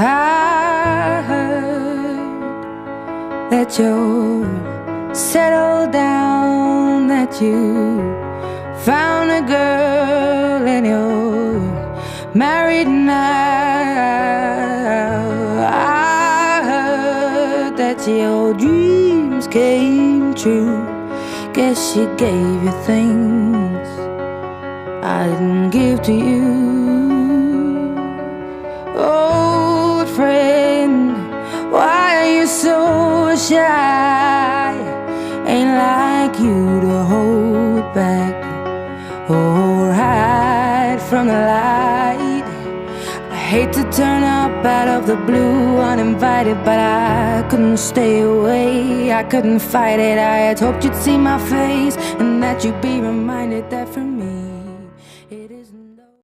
I heard that you're settled down, that you found a girl and you're married now. I heard that your dreams came true. Guess she gave you things I didn't give to you. Old friend, why are you so shy? Ain't like you to hold back or hide from the light. I hate to turn up out of the blue uninvited, but I couldn't stay away, I couldn't fight it. I had hoped you'd see my face and that you'd be reminded that for me it isn't